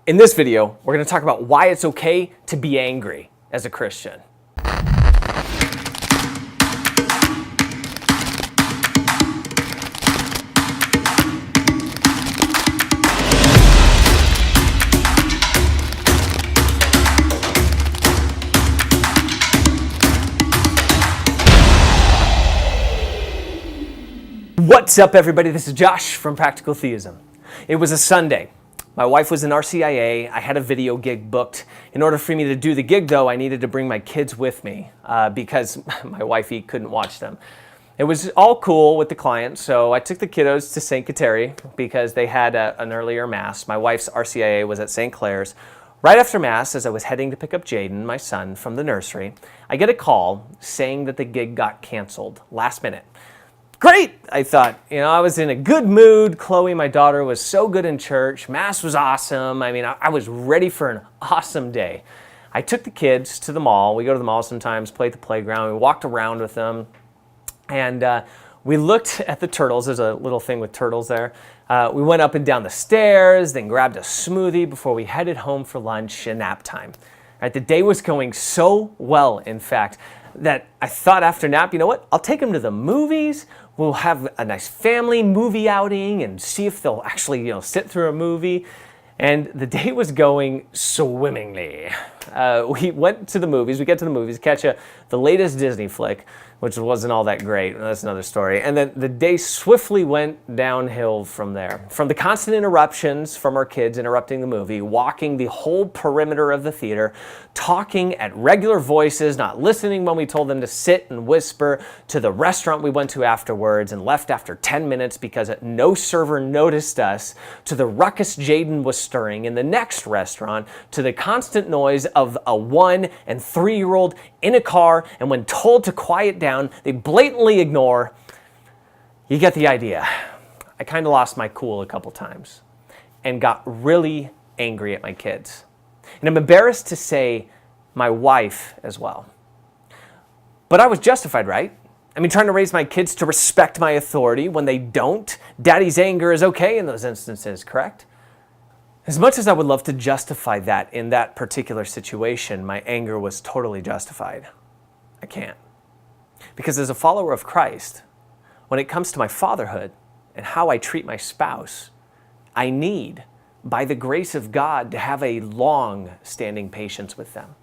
In this video, we're going to talk about why it's okay to be angry as a Christian. What's up, everybody? This is Josh from Practical Theism. It was a Sunday. My wife was in RCIA. I had a video gig booked. In order for me to do the gig, though, I needed to bring my kids with me because my wifey couldn't watch them. It was all cool with the client, so I took the kiddos to St. Kateri because they had an earlier Mass. My wife's RCIA was at St. Clair's. Right after Mass, as I was heading to pick up Jaden, my son, from the nursery, I get a call saying that the gig got canceled last minute. Great, I thought. I was in a good mood. Chloe, my daughter, was so good in church. Mass was awesome. I was ready for an awesome day. I took the kids to the mall. We go to the mall sometimes, play at the playground. We walked around with them, and we looked at the turtles. There's a little thing with turtles there. We went up and down the stairs, then grabbed a smoothie before we headed home for lunch and nap time. Right, the day was going so well, in fact, that I thought after nap, you know what? I'll take them to the movies. We'll have a nice family movie outing and see if they'll actually, sit through a movie. And the day was going swimmingly. We went to the movies. We get to the movies, catch the latest Disney flick, which wasn't all that great. That's another story. And then the day swiftly went downhill from there. From the constant interruptions from our kids interrupting the movie, walking the whole perimeter of the theater, talking at regular voices, not listening when we told them to sit and whisper, to the restaurant we went to afterwards and left after 10 minutes because no server noticed us, to the ruckus Jaden was stirring in the next restaurant, to the constant noise of a 1- and 3-year-old in a car, and when told to quiet down, they blatantly ignore. You get the idea. I kind of lost my cool a couple times and got really angry at my kids. And I'm embarrassed to say my wife as well. But I was justified, right? Trying to raise my kids to respect my authority when they don't. Daddy's anger is okay in those instances, correct? As much as I would love to justify that in that particular situation, my anger was totally justified. I can't. Because as a follower of Christ, when it comes to my fatherhood and how I treat my spouse, I need, by the grace of God, to have a long-standing patience with them.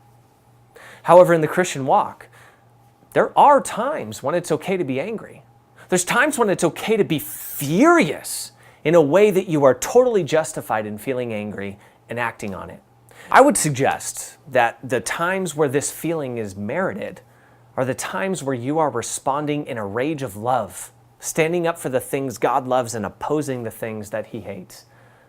However, in the Christian walk, there are times when it's okay to be angry. There's times when it's okay to be furious in a way that you are totally justified in feeling angry and acting on it. I would suggest that the times where this feeling is merited are the times where you are responding in a rage of love, standing up for the things God loves and opposing the things that He hates.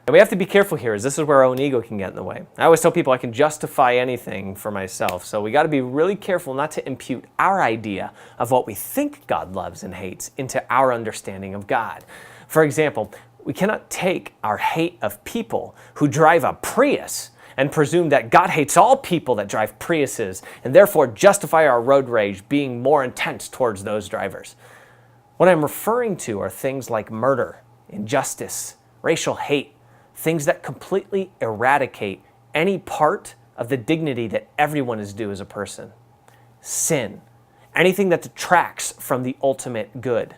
And we have to be careful here, as this is where our own ego can get in the way. I always tell people I can justify anything for myself, so we got to be really careful not to impute our idea of what we think God loves and hates into our understanding of God. For example, we cannot take our hate of people who drive a Prius and presume that God hates all people that drive Priuses and therefore justify our road rage being more intense towards those drivers. What I'm referring to are things like murder, injustice, racial hate, things that completely eradicate any part of the dignity that everyone is due as a person. Sin, anything that detracts from the ultimate good.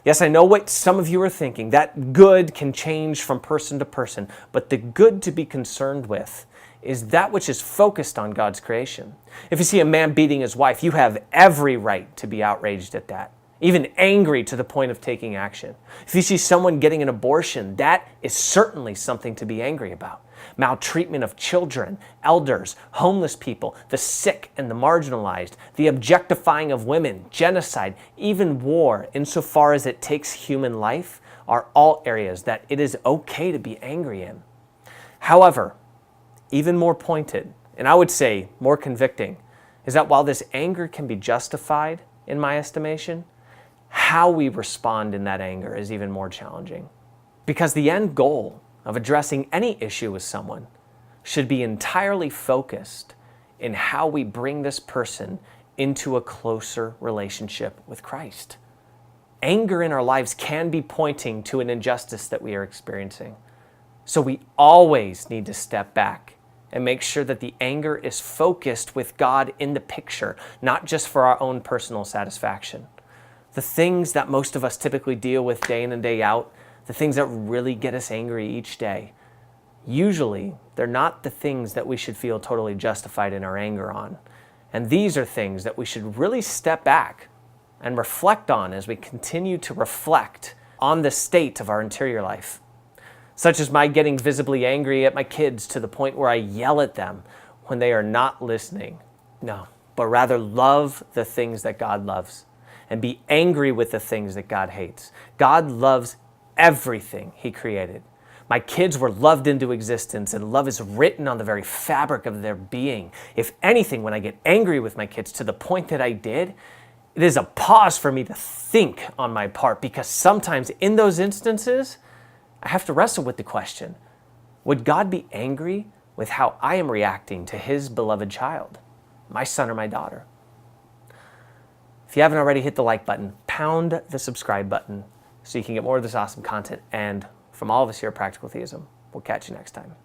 Yes, I know what some of you are thinking. That good can change from person to person, but the good to be concerned with is that which is focused on God's creation. If you see a man beating his wife, you have every right to be outraged at that, even angry to the point of taking action. If you see someone getting an abortion, that is certainly something to be angry about. Maltreatment of children, elders, homeless people, the sick and the marginalized, the objectifying of women, genocide, even war, insofar as it takes human life, are all areas that it is okay to be angry in. However, even more pointed, and I would say more convicting, is that while this anger can be justified, in my estimation, how we respond in that anger is even more challenging. Because the end goal of addressing any issue with someone should be entirely focused in how we bring this person into a closer relationship with Christ. Anger in our lives can be pointing to an injustice that we are experiencing. So we always need to step back and make sure that the anger is focused with God in the picture, not just for our own personal satisfaction. The things that most of us typically deal with day in and day out, the things that really get us angry each day, usually they're not the things that we should feel totally justified in our anger on. And these are things that we should really step back and reflect on as we continue to reflect on the state of our interior life. Such as my getting visibly angry at my kids to the point where I yell at them when they are not listening. No, but rather love the things that God loves and be angry with the things that God hates. God loves everything He created. My kids were loved into existence, and love is written on the very fabric of their being. If anything, when I get angry with my kids to the point that I did, it is a pause for me to think on my part, because sometimes in those instances, I have to wrestle with the question, would God be angry with how I am reacting to His beloved child, my son or my daughter? If you haven't already, hit the like button, pound the subscribe button so you can get more of this awesome content. And from all of us here at Practical Theism, we'll catch you next time.